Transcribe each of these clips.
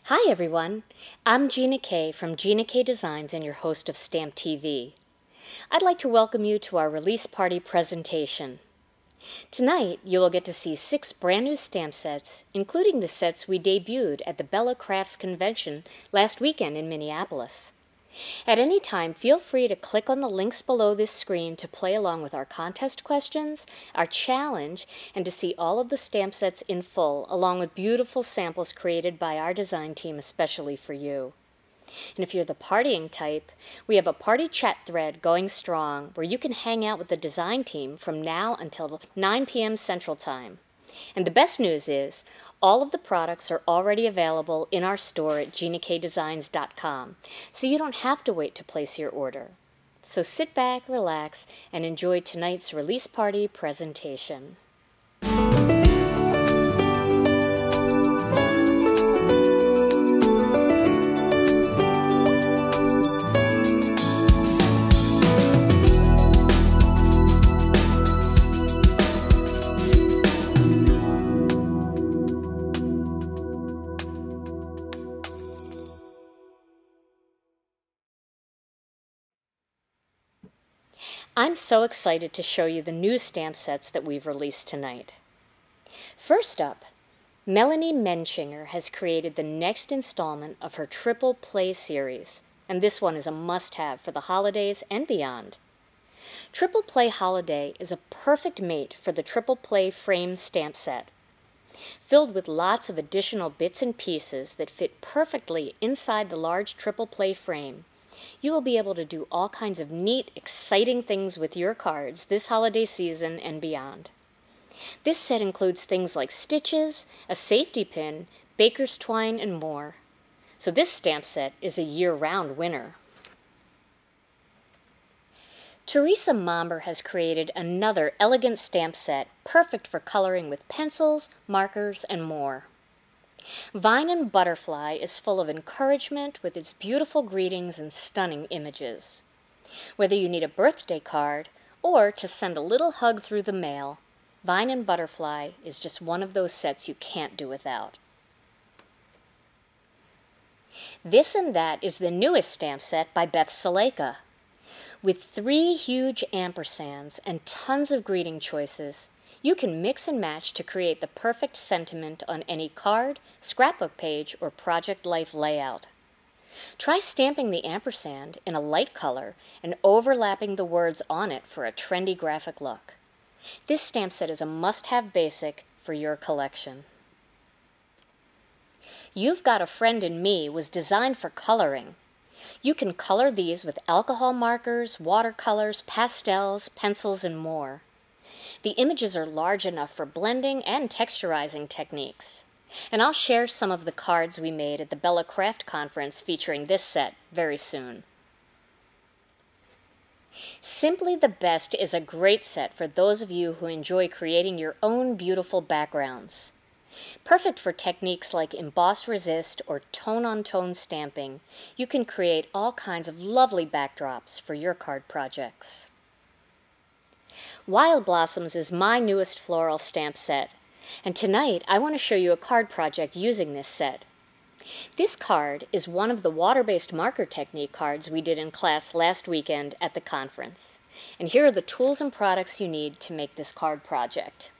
Hi everyone, I'm Gina K from Gina K Designs and your host of Stamp TV. I'd like to welcome you to our release party presentation. Tonight you will get to see 6 brand new stamp sets, including the sets we debuted at the Bella Crafts Convention last weekend in Minneapolis. At any time, feel free to click on the links below this screen to play along with our contest questions, our challenge, and to see all of the stamp sets in full, along with beautiful samples created by our design team especially for you. And if you're the partying type, we have a party chat thread going strong where you can hang out with the design team from now until 9 p.m. Central Time. And the best news is, all of the products are already available in our store at ginakdesigns.com, so you don't have to wait to place your order. So sit back, relax, and enjoy tonight's release party presentation. I'm so excited to show you the new stamp sets that we've released tonight. First up, Melanie Menchinger has created the next installment of her Triple Play series, and this one is a must-have for the holidays and beyond. Triple Play Holiday is a perfect mate for the Triple Play frame stamp set. Filled with lots of additional bits and pieces that fit perfectly inside the large Triple Play frame, you will be able to do all kinds of neat, exciting things with your cards this holiday season and beyond. This set includes things like stitches, a safety pin, baker's twine, and more. So this stamp set is a year-round winner. Teresa Momber has created another elegant stamp set perfect for coloring with pencils, markers, and more. Vine and Butterfly is full of encouragement with its beautiful greetings and stunning images. Whether you need a birthday card or to send a little hug through the mail, Vine and Butterfly is just one of those sets you can't do without. This and That is the newest stamp set by Beth Saleka. With 3 huge ampersands and tons of greeting choices, you can mix and match to create the perfect sentiment on any card, scrapbook page, or project life layout. Try stamping the ampersand in a light color and overlapping the words on it for a trendy graphic look. This stamp set is a must-have basic for your collection. You've Got a Friend in Me was designed for coloring. You can color these with alcohol markers, watercolors, pastels, pencils, and more. The images are large enough for blending and texturizing techniques. And I'll share some of the cards we made at the Bella Craft Conference featuring this set very soon. Simply the Best is a great set for those of you who enjoy creating your own beautiful backgrounds. Perfect for techniques like emboss resist or tone-on-tone stamping, you can create all kinds of lovely backdrops for your card projects. Wild Blossoms is my newest floral stamp set, and tonight I want to show you a card project using this set. This card is one of the water-based marker technique cards we did in class last weekend at the conference. And here are the tools and products you need to make this card project.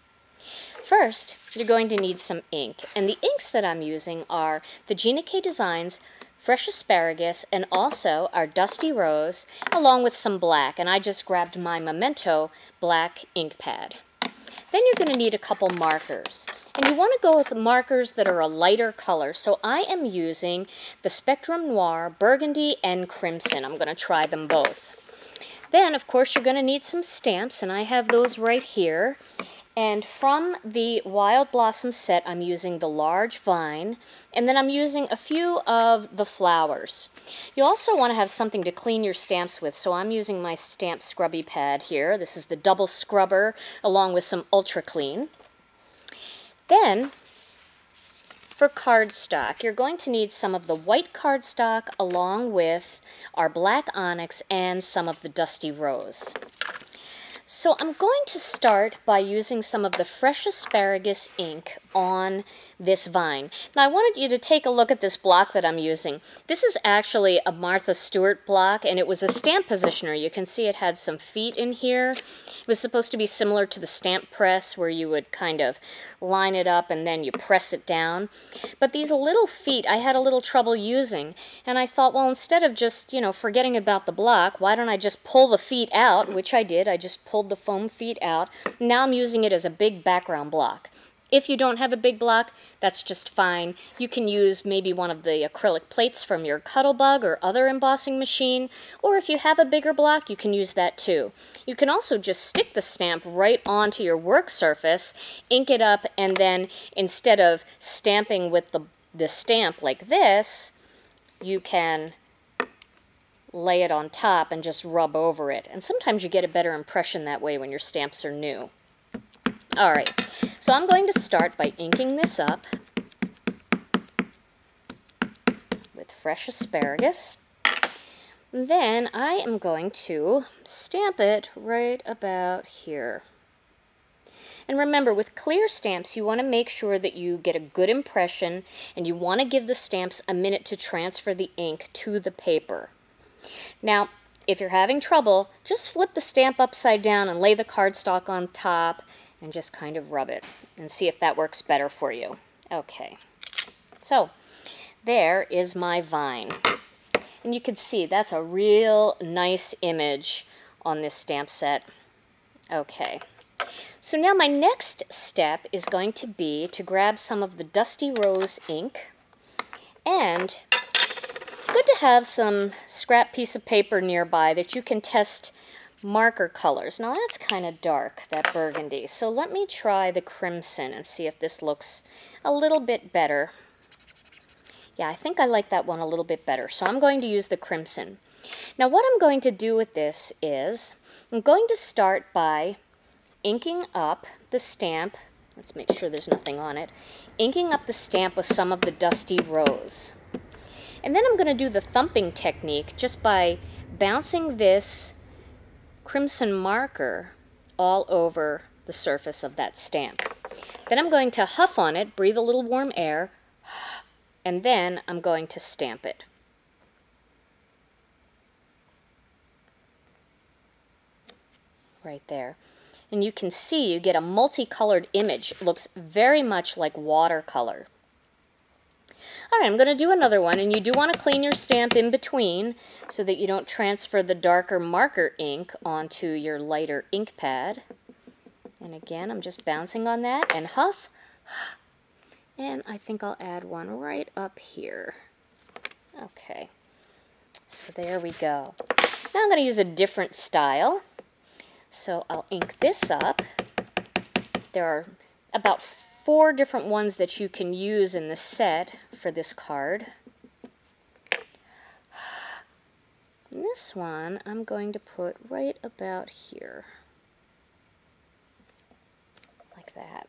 First, you're going to need some ink, and the inks that I'm using are the Gina K Designs Fresh Asparagus and also our Dusty Rose, along with some black, and I just grabbed my Memento black ink pad. Then you're going to need a couple markers, and you want to go with markers that are a lighter color, so I am using the Spectrum Noir, Burgundy, and Crimson. I'm going to try them both. Then, of course, you're going to need some stamps, and I have those right here. And from the Wild Blossom set, I'm using the large vine, and then I'm using a few of the flowers. You also want to have something to clean your stamps with, so I'm using my stamp scrubby pad here. This is the double scrubber along with some Ultra Clean. Then, for cardstock, you're going to need some of the white cardstock along with our black onyx and some of the Dusty Rose. So I'm going to start by using some of the fresh asparagus ink on this vine. Now I wanted you to take a look at this block that I'm using. This is actually a Martha Stewart block, and it was a stamp positioner. You can see it had some feet in here. It was supposed to be similar to the stamp press where you would kind of line it up and then you press it down. But these little feet I had a little trouble using, and I thought, well, instead of just, forgetting about the block, why don't I just pull the feet out, which I did. I just pulled the foam feet out. Now I'm using it as a big background block. If you don't have a big block, that's just fine. You can use maybe one of the acrylic plates from your Cuttlebug or other embossing machine, or if you have a bigger block, you can use that too. You can also just stick the stamp right onto your work surface, ink it up, and then instead of stamping with the stamp like this, you can lay it on top and just rub over it. And sometimes you get a better impression that way when your stamps are new. All right, so I'm going to start by inking this up with fresh asparagus. Then I am going to stamp it right about here. And remember, with clear stamps, you want to make sure that you get a good impression, and you want to give the stamps a minute to transfer the ink to the paper. Now, if you're having trouble, just flip the stamp upside down and lay the cardstock on top and just kind of rub it and see if that works better for you. Okay, so there is my vine. And you can see that's a real nice image on this stamp set. Okay, so now my next step is going to be to grab some of the Dusty Rose ink, and it's good to have some scrap piece of paper nearby that you can test marker colors. Now that's kind of dark, that burgundy. So let me try the crimson and see if this looks a little bit better. Yeah, I think I like that one a little bit better. So I'm going to use the crimson. Now what I'm going to do with this is I'm going to start by inking up the stamp. Let's make sure there's nothing on it. Inking up the stamp with some of the Dusty Rose. And then I'm going to do the thumping technique just by bouncing this crimson marker all over the surface of that stamp. Then I'm going to huff on it, breathe a little warm air, and then I'm going to stamp it. Right there. And you can see you get a multicolored image. It looks very much like watercolor. All right, I'm going to do another one, and you do want to clean your stamp in between so that you don't transfer the darker marker ink onto your lighter ink pad. And again, I'm just bouncing on that and huff. And I think I'll add one right up here. Okay, so there we go. Now I'm going to use a different style. So I'll ink this up. There are about 4 different ones that you can use in the set for this card. And this one I'm going to put right about here. Like that.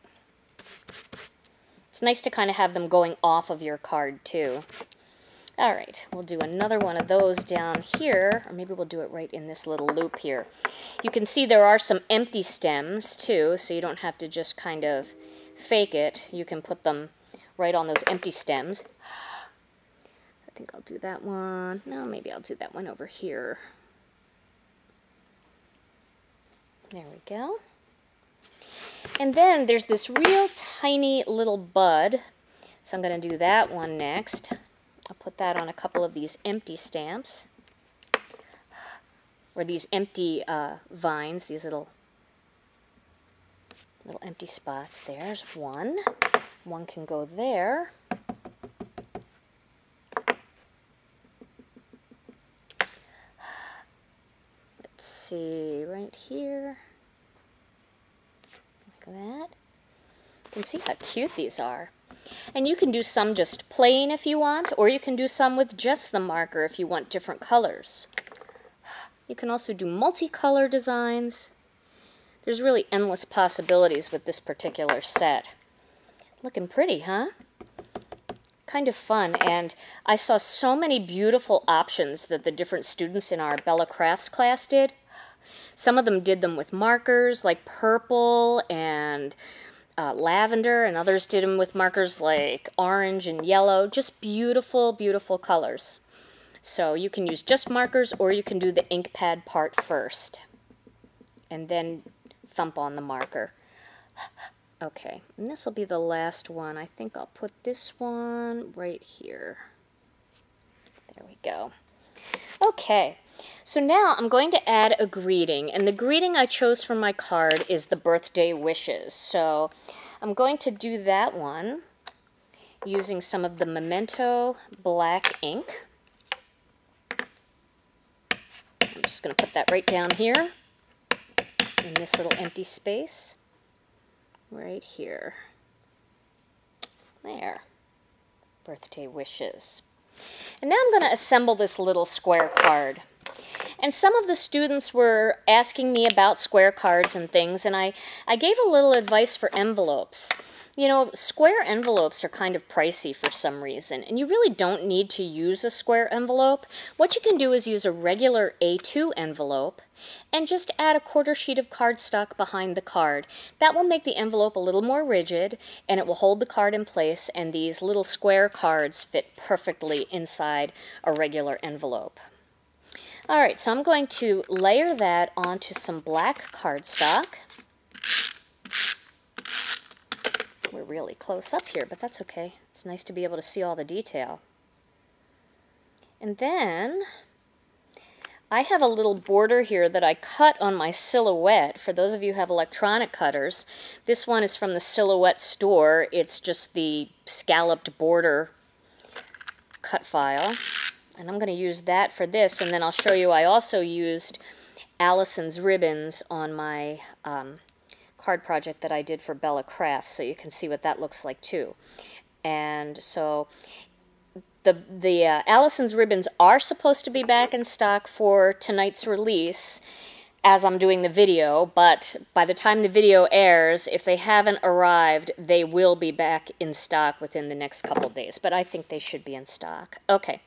It's nice to kind of have them going off of your card too. All right, we'll do another one of those down here, or maybe we'll do it right in this little loop here. You can see there are some empty stems too, so you don't have to just kind of fake it. You can put them right on those empty stems. I think I'll do that one. No, maybe I'll do that one over here. There we go. And then there's this real tiny little bud, so I'm going to do that one next. I'll put that on a couple of these empty stamps, or these empty vines, these little empty spots. There's one. One can go there. Let's see, right here. Like that. You can see how cute these are. And you can do some just plain if you want, or you can do some with just the marker if you want different colors. You can also do multicolor designs. There's really endless possibilities with this particular set. Looking pretty, huh? Kind of fun, and I saw so many beautiful options that the different students in our Bella Crafts class did. Some of them did them with markers like purple and lavender, and others did them with markers like orange and yellow. Just beautiful, beautiful colors. So you can use just markers, or you can do the ink pad part first and then thump on the marker. Okay, and this will be the last one. I think I'll put this one right here. There we go. Okay, so now I'm going to add a greeting, and the greeting I chose for my card is the birthday wishes. So I'm going to do that one using some of the Memento black ink. I'm just going to put that right down here in this little empty space right here. There. Birthday wishes. And now I'm going to assemble this little square card. And some of the students were asking me about square cards and things, and I gave a little advice for envelopes. You know, square envelopes are kind of pricey for some reason, and you really don't need to use a square envelope. What you can do is use a regular A2 envelope and just add a quarter sheet of cardstock behind the card. That will make the envelope a little more rigid, and it will hold the card in place, and these little square cards fit perfectly inside a regular envelope. Alright, so I'm going to layer that onto some black cardstock. We're really close up here, but that's okay. It's nice to be able to see all the detail. And then I have a little border here that I cut on my Silhouette. For those of you who have electronic cutters, this one is from the Silhouette store. It's just the scalloped border cut file. And I'm going to use that for this, and then I'll show you I also used Allison's ribbons on my card project that I did for Bella Crafts, so you can see what that looks like too. And so the Allison's ribbons are supposed to be back in stock for tonight's release as I'm doing the video, but by the time the video airs, if they haven't arrived, they will be back in stock within the next couple days, but I think they should be in stock. Okay.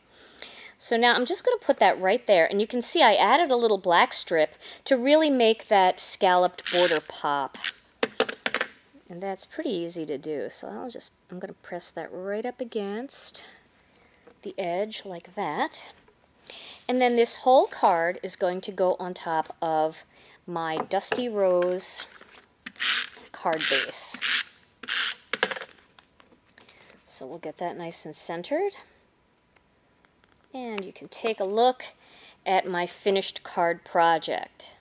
So now I'm just going to put that right there, and you can see I added a little black strip to really make that scalloped border pop. And that's pretty easy to do, so I'm going to press that right up against the edge like that. And then this whole card is going to go on top of my Dusty Rose card base. So we'll get that nice and centered. And you can take a look at my finished card project.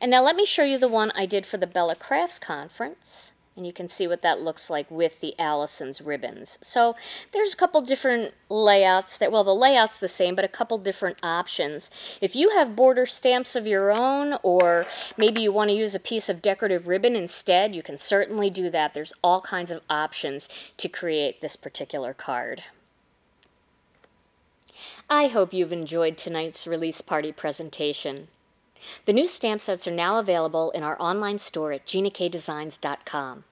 And now let me show you the one I did for the Bella Crafts conference. And you can see what that looks like with the Allison's ribbons. So there's a couple different layouts that, well, the layout's the same, but a couple different options. If you have border stamps of your own, or maybe you want to use a piece of decorative ribbon instead, you can certainly do that. There's all kinds of options to create this particular card. I hope you've enjoyed tonight's release party presentation. The new stamp sets are now available in our online store at GinaKDesigns.com.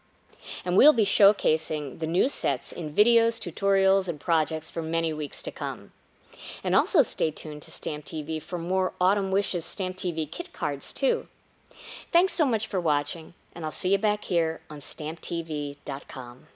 And we'll be showcasing the new sets in videos, tutorials, and projects for many weeks to come. And also stay tuned to Stamp TV for more Autumn Wishes Stamp TV kit cards too. Thanks so much for watching, and I'll see you back here on StampTV.com.